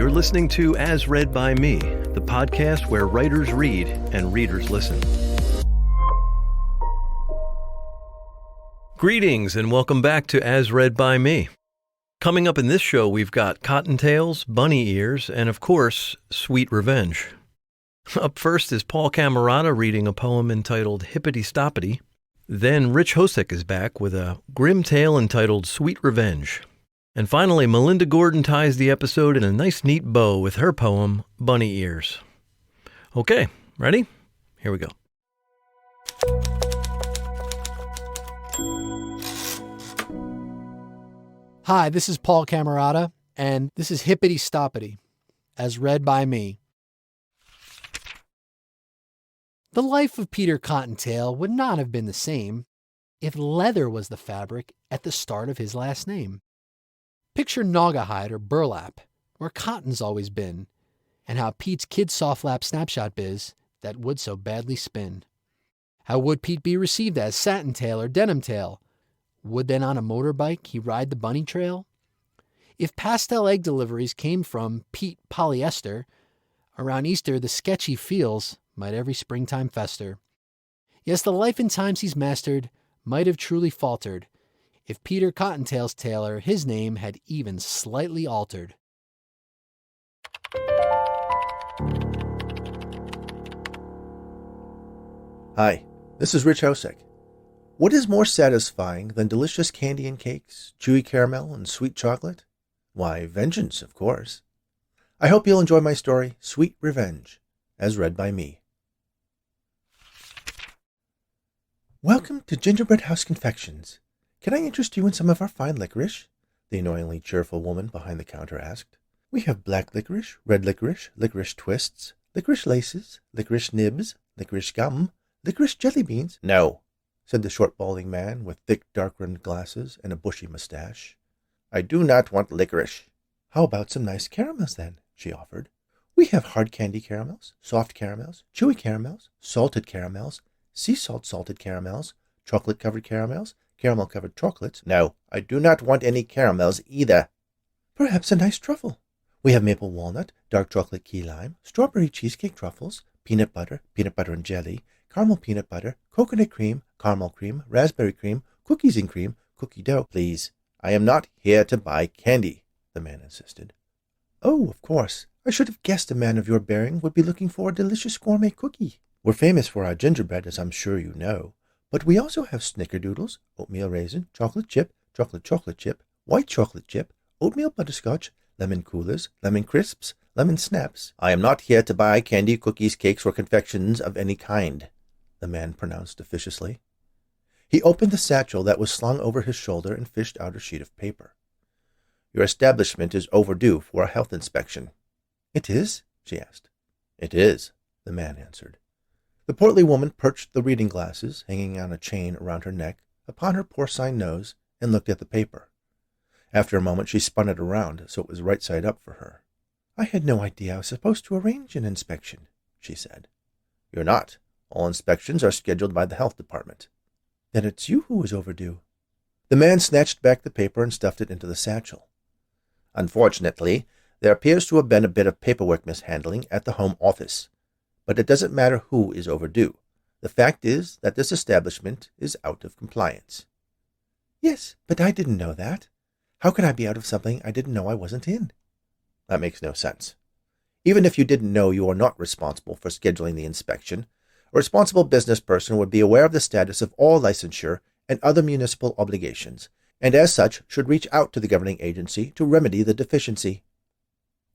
You're listening to As Read by Me, the podcast where writers read and readers listen. Greetings and welcome back to As Read by Me. Coming up in this show, we've got cottontails, bunny ears, and of course, sweet revenge. Up first is Paul Camarata reading a poem entitled Hippitty Stopitty. Then Rich Hosek is back with a grim tale entitled Sweet Revenge. And finally, Melinda Gordon ties the episode in a nice neat bow with her poem, Bunny Ears. Okay, ready? Here we go. Hi, this is Paul Camarata, and this is Hippitty Stopitty, as read by me. The life of Peter Cottontail would not have been the same if leather was the fabric at the start of his last name. Picture naugahyde or burlap, where cotton's always been, and how Pete's kid soft lap snapshot biz that would so badly spin. How would Pete be received as satin tail or denim tail? Would then on a motorbike he ride the bunny trail? If pastel egg deliveries came from Pete polyester, around Easter the sketchy feels might every springtime fester. Yes, the life and times he's mastered might have truly faltered, if Peter Cottontail's tailor his name had even slightly altered. Hi, this is Rich Hosek. What is more satisfying than delicious candy and cakes, chewy caramel and sweet chocolate? Why, vengeance, of course. I hope you'll enjoy my story, Sweet Revenge, as read by me. Welcome to Gingerbread House Confections. Can I interest you in some of our fine licorice? The annoyingly cheerful woman behind the counter asked. We have black licorice, red licorice, licorice twists, licorice laces, licorice nibs, licorice gum, licorice jelly beans. No, said the short balding man with thick dark-rimmed glasses and a bushy mustache. I do not want licorice. How about some nice caramels then? She offered. We have hard candy caramels, soft caramels, chewy caramels, salted caramels, sea salt salted caramels, chocolate-covered caramels, caramel-covered chocolates. No, I do not want any caramels either. Perhaps a nice truffle. We have maple walnut, dark chocolate key lime, strawberry cheesecake truffles, peanut butter and jelly, caramel peanut butter, coconut cream, caramel cream, raspberry cream, cookies and cream, cookie dough. Please, I am not here to buy candy, the man insisted. Oh, of course. I should have guessed a man of your bearing would be looking for a delicious gourmet cookie. We're famous for our gingerbread, as I'm sure you know. But we also have snickerdoodles, oatmeal raisin, chocolate chip, white chocolate chip, oatmeal butterscotch, lemon coolers, lemon crisps, lemon snaps. I am not here to buy candy, cookies, cakes, or confections of any kind, the man pronounced officiously. He opened the satchel that was slung over his shoulder and fished out a sheet of paper. Your establishment is overdue for a health inspection. It is? She asked. It is, the man answered. The portly woman perched the reading glasses, hanging on a chain around her neck, upon her porcine nose, and looked at the paper. After a moment she spun it around so it was right side up for her. I had no idea I was supposed to arrange an inspection, she said. You're not. All inspections are scheduled by the health department. Then it's you who is overdue. The man snatched back the paper and stuffed it into the satchel. Unfortunately, there appears to have been a bit of paperwork mishandling at the home office. But it doesn't matter who is overdue. The fact is that this establishment is out of compliance. Yes, but I didn't know that. How could I be out of something I didn't know I wasn't in? That makes no sense. Even if you didn't know you are not responsible for scheduling the inspection, a responsible business person would be aware of the status of all licensure and other municipal obligations, and as such should reach out to the governing agency to remedy the deficiency.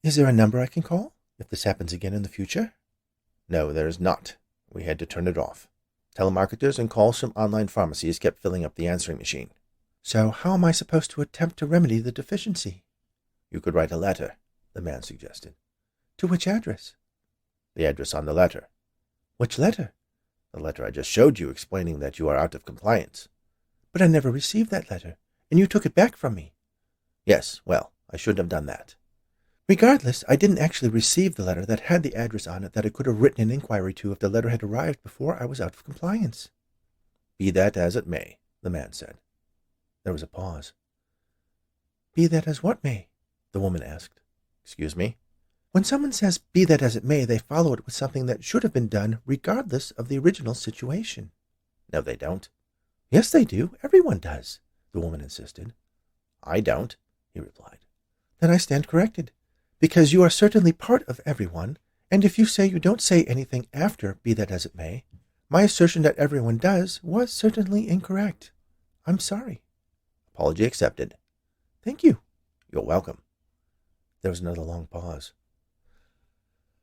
Is there a number I can call if this happens again in the future? No, there is not. We had to turn it off. Telemarketers and calls from online pharmacies kept filling up the answering machine. So how am I supposed to attempt to remedy the deficiency? You could write a letter, the man suggested. To which address? The address on the letter. Which letter? The letter I just showed you explaining that you are out of compliance. But I never received that letter, and you took it back from me. Yes, well, I shouldn't have done that. Regardless, I didn't actually receive the letter that had the address on it that I could have written an inquiry to if the letter had arrived before I was out of compliance. Be that as it may, the man said. There was a pause. Be that as what may? The woman asked. Excuse me? When someone says, be that as it may, they follow it with something that should have been done regardless of the original situation. No, they don't. Yes, they do. Everyone does, the woman insisted. I don't, he replied. Then I stand corrected, because you are certainly part of everyone, and if you say you don't say anything after, be that as it may, my assertion that everyone does was certainly incorrect. I'm sorry. Apology accepted. Thank you. You're welcome. There was another long pause.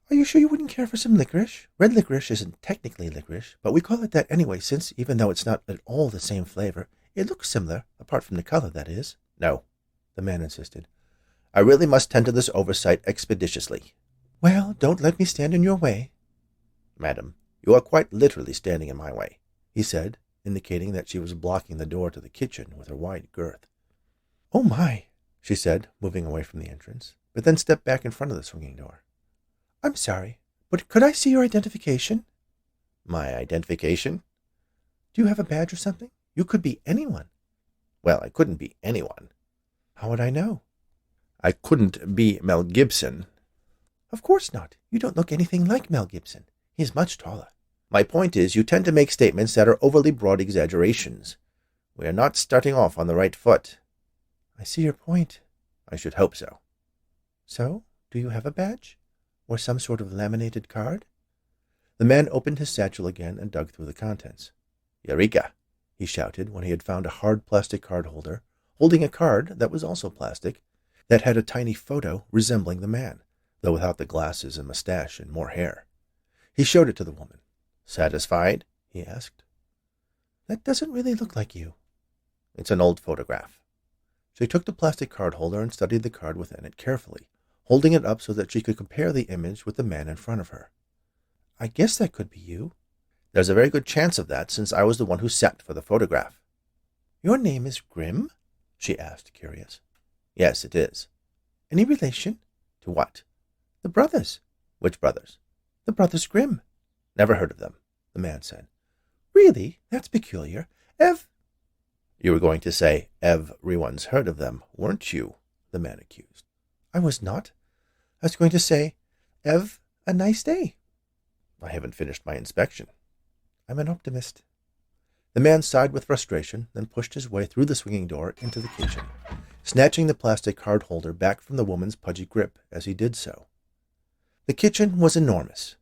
Are you sure you wouldn't care for some licorice? Red licorice isn't technically licorice, but we call it that anyway, since even though it's not at all the same flavor, it looks similar, apart from the color, that is. No, the man insisted. I really must tend to this oversight expeditiously. Well, don't let me stand in your way. Madam, you are quite literally standing in my way, he said, indicating that she was blocking the door to the kitchen with her wide girth. Oh my, she said, moving away from the entrance, but then stepped back in front of the swinging door. I'm sorry, but could I see your identification? My identification? Do you have a badge or something? You could be anyone. Well, I couldn't be anyone. How would I know? I couldn't be Mel Gibson. Of course not. You don't look anything like Mel Gibson. He's much taller. My point is, you tend to make statements that are overly broad exaggerations. We are not starting off on the right foot. I see your point. I should hope so. So, do you have a badge? Or some sort of laminated card? The man opened his satchel again and dug through the contents. Eureka! He shouted when he had found a hard plastic card holder, holding a card that was also plastic, that had a tiny photo resembling the man, though without the glasses and mustache and more hair. He showed it to the woman. Satisfied? He asked. That doesn't really look like you. It's an old photograph. She took the plastic card holder and studied the card within it carefully, holding it up so that she could compare the image with the man in front of her. I guess that could be you. There's a very good chance of that, since I was the one who sat for the photograph. Your name is Grimm? She asked, curious. Yes, it is. Any relation? To what? The brothers. Which brothers? The brothers Grimm. Never heard of them, the man said. Really? That's peculiar. You were going to say, everyone's heard of them, weren't you? The man accused. I was not. I was going to say, a nice day. I haven't finished my inspection. I'm an optimist. The man sighed with frustration, then pushed his way through the swinging door into the kitchen, snatching the plastic card holder back from the woman's pudgy grip as he did so. The kitchen was enormous.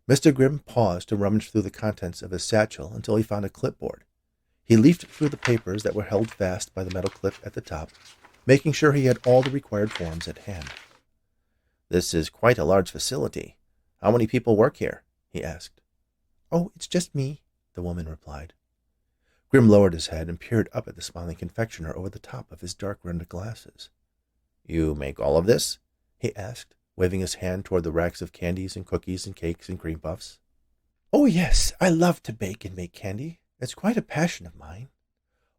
Mr. Grimm paused to rummage through the contents of his satchel until he found a clipboard. He leafed through the papers that were held fast by the metal clip at the top, making sure he had all the required forms at hand. This is quite a large facility. How many people work here? He asked. Oh, it's just me, the woman replied. Grimm lowered his head and peered up at the smiling confectioner over the top of his dark-rimmed glasses. You make all of this? He asked, waving his hand toward the racks of candies and cookies and cakes and cream puffs. Oh, yes, I love to bake and make candy. It's quite a passion of mine.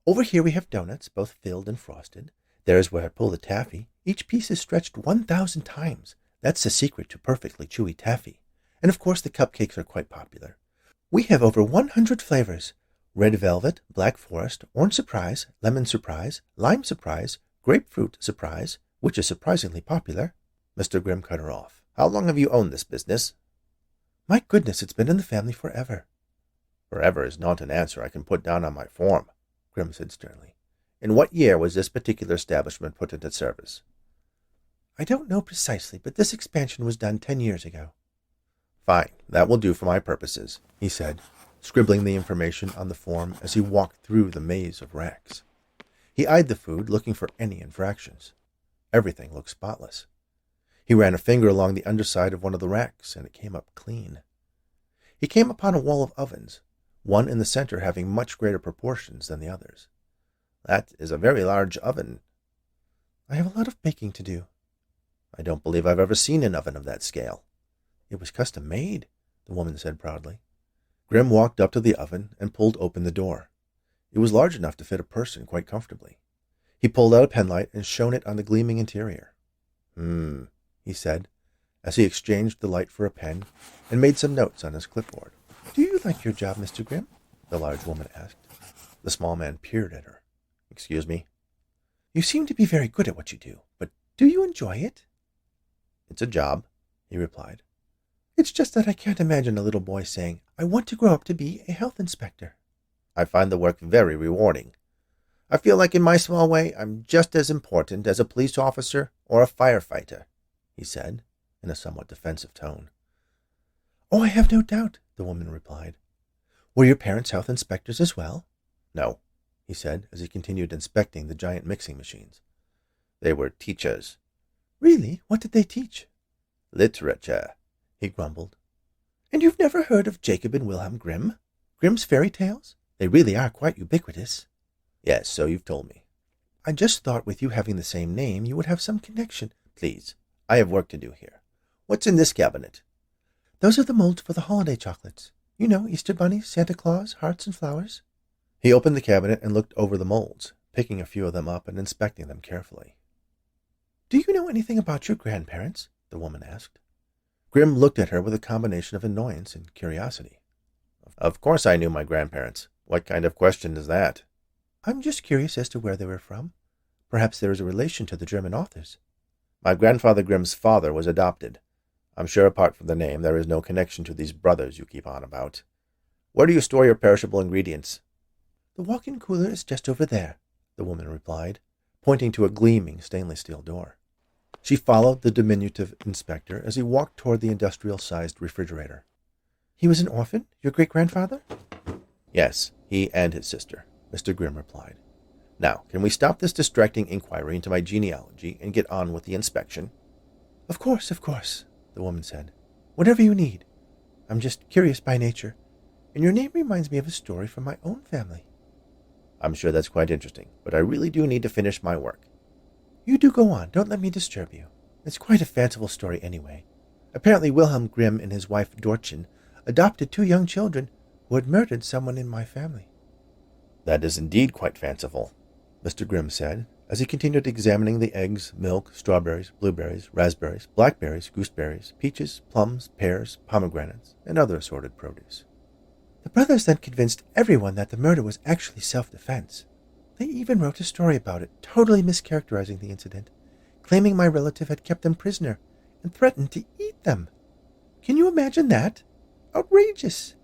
Over here we have donuts, both filled and frosted. There's where I pull the taffy. Each piece is stretched 1,000 times. That's the secret to perfectly chewy taffy. And of course the cupcakes are quite popular. We have over 100 flavors. Red velvet, black forest, orange surprise, lemon surprise, lime surprise, grapefruit surprise, which is surprisingly popular. Mr. Grimm cut her off. How long have you owned this business? My goodness, it's been in the family forever. Forever is not an answer I can put down on my form, Grimm said sternly. In what year was this particular establishment put into service? I don't know precisely, but this expansion was done 10 years ago. Fine, that will do for my purposes, he said, scribbling the information on the form as he walked through the maze of racks. He eyed the food, looking for any infractions. Everything looked spotless. He ran a finger along the underside of one of the racks, and it came up clean. He came upon a wall of ovens, one in the center having much greater proportions than the others. That is a very large oven. I have a lot of baking to do. I don't believe I've ever seen an oven of that scale. It was custom made, the woman said proudly. Grimm walked up to the oven and pulled open the door. It was large enough to fit a person quite comfortably. He pulled out a penlight and shone it on the gleaming interior. He said, as he exchanged the light for a pen and made some notes on his clipboard. Do you like your job, Mr. Grimm? The large woman asked. The small man peered at her. Excuse me? You seem to be very good at what you do, but do you enjoy it? It's a job. he replied. It's just that I can't imagine a little boy saying, I want to grow up to be a health inspector. I find the work very rewarding. I feel like in my small way I'm just as important as a police officer or a firefighter, he said, in a somewhat defensive tone. Oh, I have no doubt, the woman replied. Were your parents health inspectors as well? No, he said, as he continued inspecting the giant mixing machines. They were teachers. Really? What did they teach? Literature, he grumbled. And you've never heard of Jacob and Wilhelm Grimm? Grimm's fairy tales? They really are quite ubiquitous. Yes, so you've told me. I just thought with you having the same name you would have some connection. Please, I have work to do here. What's in this cabinet? Those are the molds for the holiday chocolates. You know, Easter bunnies, Santa Claus, hearts and flowers. He opened the cabinet and looked over the molds, picking a few of them up and inspecting them carefully. Do you know anything about your grandparents? The woman asked. Grimm looked at her with a combination of annoyance and curiosity. Of course I knew my grandparents. What kind of question is that? I'm just curious as to where they were from. Perhaps there is a relation to the German authors. My grandfather Grimm's father was adopted. I'm sure apart from the name there is no connection to these brothers you keep on about. Where do you store your perishable ingredients? The walk-in cooler is just over there, the woman replied, pointing to a gleaming stainless steel door. She followed the diminutive inspector as he walked toward the industrial-sized refrigerator. He was an orphan, your great-grandfather? Yes, he and his sister, Mr. Grimm replied. Now, can we stop this distracting inquiry into my genealogy and get on with the inspection? Of course, the woman said. Whatever you need. I'm just curious by nature, and your name reminds me of a story from my own family. I'm sure that's quite interesting, but I really do need to finish my work. You do go on. Don't let me disturb you. It's quite a fanciful story anyway. Apparently Wilhelm Grimm and his wife Dortchen adopted 2 young children who had murdered someone in my family. That is indeed quite fanciful, Mr. Grimm said, as he continued examining the eggs, milk, strawberries, blueberries, raspberries, blackberries, gooseberries, peaches, plums, pears, pomegranates, and other assorted produce. The brothers then convinced everyone that the murder was actually self-defense. They even wrote a story about it, totally mischaracterizing the incident, claiming my relative had kept them prisoner and threatened to eat them. Can you imagine that? Outrageous!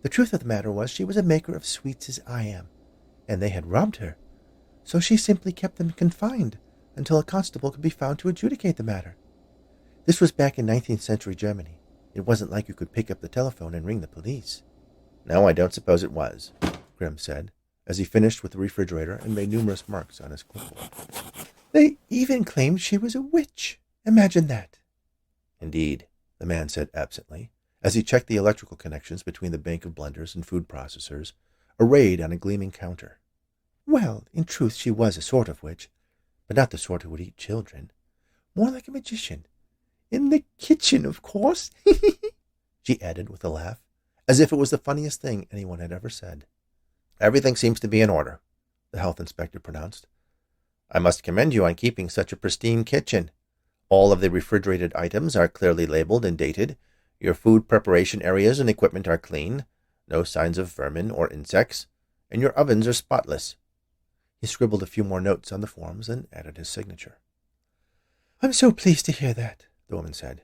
The truth of the matter was she was a maker of sweets as I am, and they had robbed her. So she simply kept them confined until a constable could be found to adjudicate the matter. This was back in 19th century Germany. It wasn't like you could pick up the telephone and ring the police. No, I don't suppose it was, Grimm said, as he finished with the refrigerator and made numerous marks on his clipboard. They even claimed she was a witch. Imagine that. Indeed, the man said absently, as he checked the electrical connections between the bank of blenders and food processors, arrayed on a gleaming counter. Well, in truth she was a sort of witch, but not the sort who would eat children. More like a magician. In the kitchen, of course, she added with a laugh, as if it was the funniest thing anyone had ever said. Everything seems to be in order, the health inspector pronounced. I must commend you on keeping such a pristine kitchen. All of the refrigerated items are clearly labeled and dated. Your food preparation areas and equipment are clean, no signs of vermin or insects, and your ovens are spotless. He scribbled a few more notes on the forms and added his signature. I'm so pleased to hear that, the woman said.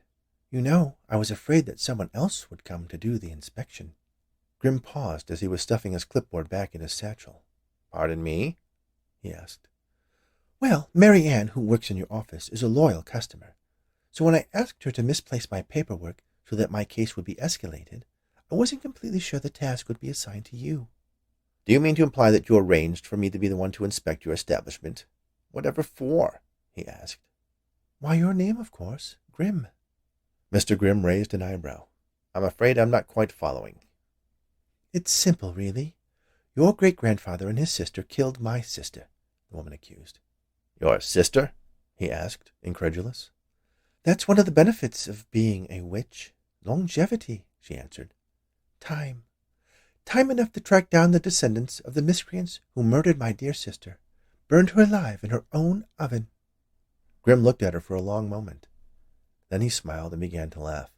You know, I was afraid that someone else would come to do the inspection. Grimm paused as he was stuffing his clipboard back in his satchel. Pardon me? He asked. Well, Mary Ann, who works in your office, is a loyal customer. So when I asked her to misplace my paperwork so that my case would be escalated, I wasn't completely sure the task would be assigned to you. Do you mean to imply that you arranged for me to be the one to inspect your establishment? Whatever for? He asked. Why, your name, of course, Grimm. Mr. Grimm raised an eyebrow. I'm afraid I'm not quite following. It's simple, really. Your great-grandfather and his sister killed my sister, the woman accused. Your sister? He asked, incredulous. That's one of the benefits of being a witch. Longevity, she answered. Time. Time enough to track down the descendants of the miscreants who murdered my dear sister, burned her alive in her own oven. Grimm looked at her for a long moment. Then he smiled and began to laugh.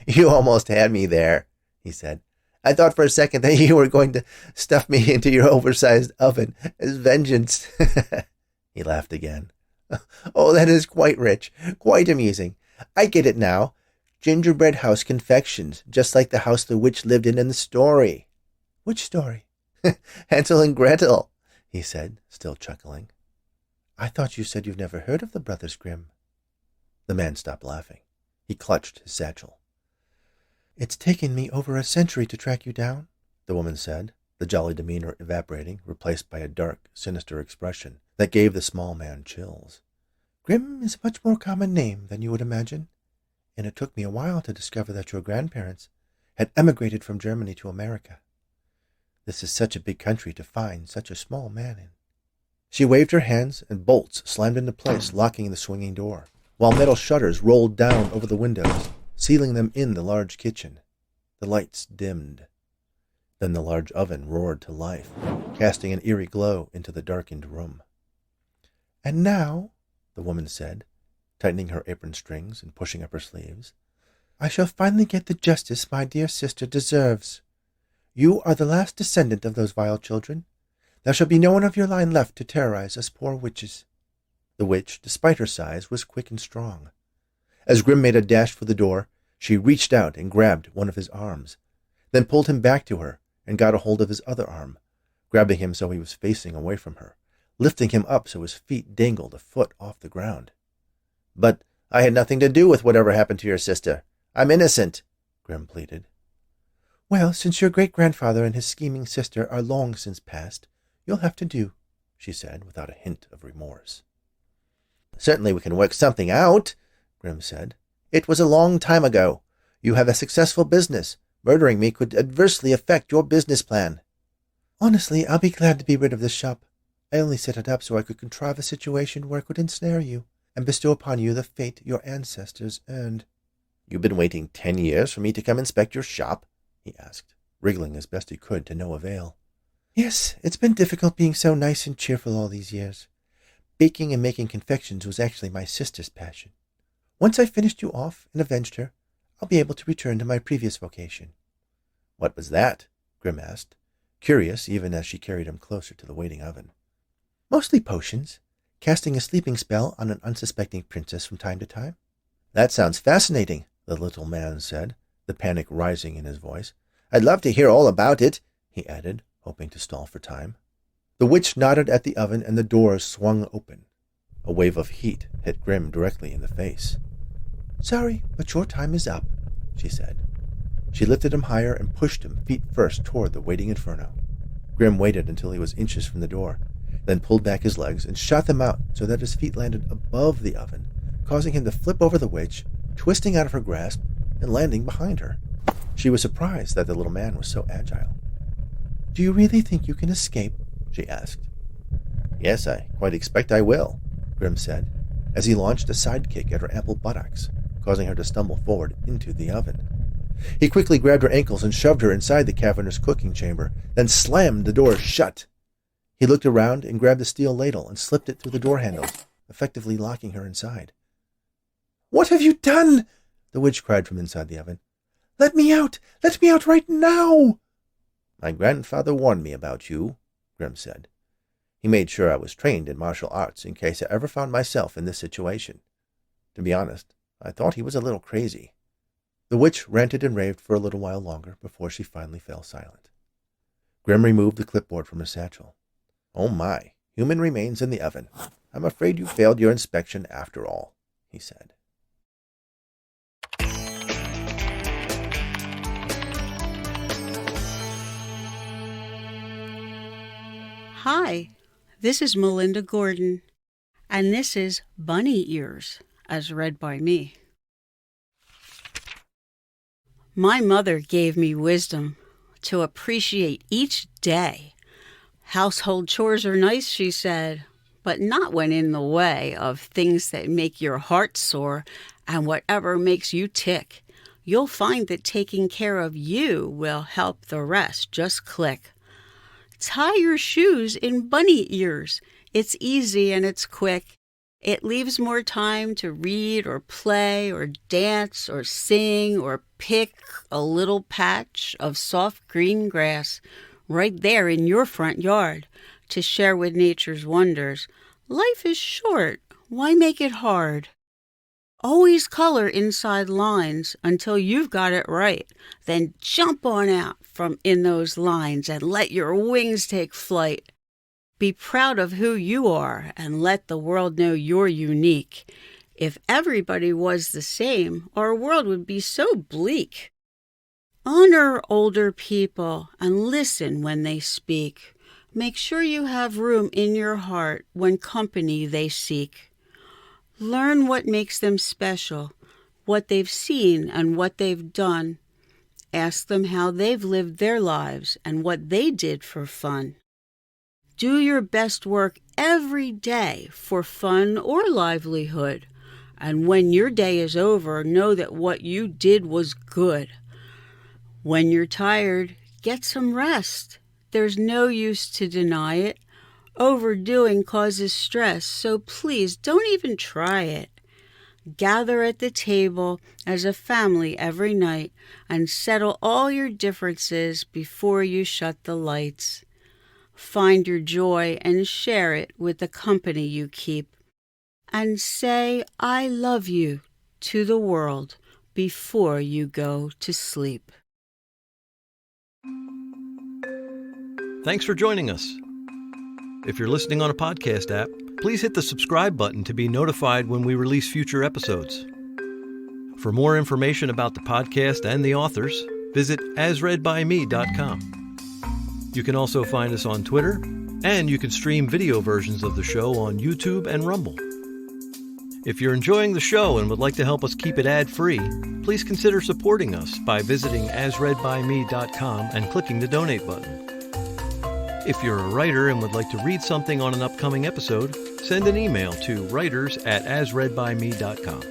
You almost had me there, he said. I thought for a second that you were going to stuff me into your oversized oven as vengeance. He laughed again. Oh, that is quite rich, quite amusing. I get it now. Gingerbread house confections, just like the house the witch lived in the story. Which story? Hansel and Gretel, he said, still chuckling. I thought you said you've never heard of the Brothers Grimm. The man stopped laughing. He clutched his satchel. It's taken me over a century to track you down, the woman said, the jolly demeanor evaporating, replaced by a dark, sinister expression that gave the small man chills. Grimm is a much more common name than you would imagine, and it took me a while to discover that your grandparents had emigrated from Germany to America. This is such a big country to find such a small man in. She waved her hands, and bolts slammed into place, locking the swinging door, while metal shutters rolled down over the windows, sealing them in the large kitchen. The lights dimmed. Then the large oven roared to life, casting an eerie glow into the darkened room. And now, the woman said, tightening her apron strings and pushing up her sleeves, I shall finally get the justice my dear sister deserves. You are the last descendant of those vile children. There shall be no one of your line left to terrorize us poor witches. The witch, despite her size, was quick and strong. As Grimm made a dash for the door, she reached out and grabbed one of his arms, then pulled him back to her and got a hold of his other arm, grabbing him so he was facing away from her, lifting him up so his feet dangled a foot off the ground. But I had nothing to do with whatever happened to your sister. I'm innocent, Grimm pleaded. Well, since your great-grandfather and his scheming sister are long since passed, you'll have to do, she said, without a hint of remorse. Certainly we can work something out, Grimm said. It was a long time ago. You have a successful business. Murdering me could adversely affect your business plan. Honestly, I'll be glad to be rid of this shop. I only set it up so I could contrive a situation where it could ensnare you and bestow upon you the fate your ancestors earned. You've been waiting 10 years for me to come inspect your shop? He asked, wriggling as best he could to no avail. Yes, it's been difficult being so nice and cheerful all these years. Baking and making confections was actually my sister's passion. Once I finished you off and avenged her, I'll be able to return to my previous vocation. What was that? Grimm asked, curious even as she carried him closer to the waiting oven. Mostly potions, casting a sleeping spell on an unsuspecting princess from time to time. That sounds fascinating, the little man said, the panic rising in his voice. I'd love to hear all about it, he added, hoping to stall for time. The witch nodded at the oven and the doors swung open. A wave of heat hit Grimm directly in the face. Sorry, but your time is up, she said. She lifted him higher and pushed him feet first toward the waiting inferno. Grimm waited until he was inches from the door, then pulled back his legs and shot them out so that his feet landed above the oven, causing him to flip over the witch, twisting out of her grasp and landing behind her. She was surprised that the little man was so agile. Do you really think you can escape? She asked. Yes, I quite expect I will, Grimm said, as he launched a sidekick at her ample buttocks, causing her to stumble forward into the oven. He quickly grabbed her ankles and shoved her inside the cavernous cooking chamber, then slammed the door shut. He looked around and grabbed the steel ladle and slipped it through the door handles, effectively locking her inside. What have you done? The witch cried from inside the oven. Let me out! Let me out right now! My grandfather warned me about you, Grimm said. He made sure I was trained in martial arts in case I ever found myself in this situation. To be honest, I thought he was a little crazy. The witch ranted and raved for a little while longer before she finally fell silent. Grimm removed the clipboard from his satchel. Oh my, human remains in the oven. I'm afraid you failed your inspection after all, he said. Hi, this is Melinda Gordon, and this is Bunny Ears, as read by me. My mother gave me wisdom to appreciate each day. Household chores are nice, she said, but not when in the way of things that make your heart soar and whatever makes you tick. You'll find that taking care of you will help the rest just click. Tie your shoes in bunny ears. It's easy and it's quick. It leaves more time to read or play or dance or sing or pick a little patch of soft green grass right there in your front yard to share with nature's wonders. Life is short. Why make it hard? Always color inside lines until you've got it right. Then jump on out from in those lines and let your wings take flight. Be proud of who you are and let the world know you're unique. If everybody was the same, our world would be so bleak. Honor older people and listen when they speak. Make sure you have room in your heart when company they seek. Learn what makes them special, what they've seen and what they've done. Ask them how they've lived their lives and what they did for fun. Do your best work every day for fun or livelihood. And when your day is over, know that what you did was good. When you're tired, get some rest. There's no use to deny it. Overdoing causes stress, so please don't even try it. Gather at the table as a family every night and settle all your differences before you shut the lights. Find your joy and share it with the company you keep. And say, I love you to the world before you go to sleep. Thanks for joining us. If you're listening on a podcast app, please hit the subscribe button to be notified when we release future episodes. For more information about the podcast and the authors, visit asreadbyme.com. You can also find us on Twitter, and you can stream video versions of the show on YouTube and Rumble. If you're enjoying the show and would like to help us keep it ad-free, please consider supporting us by visiting asreadbyme.com and clicking the donate button. If you're a writer and would like to read something on an upcoming episode, send an email to writers@asreadbyme.com.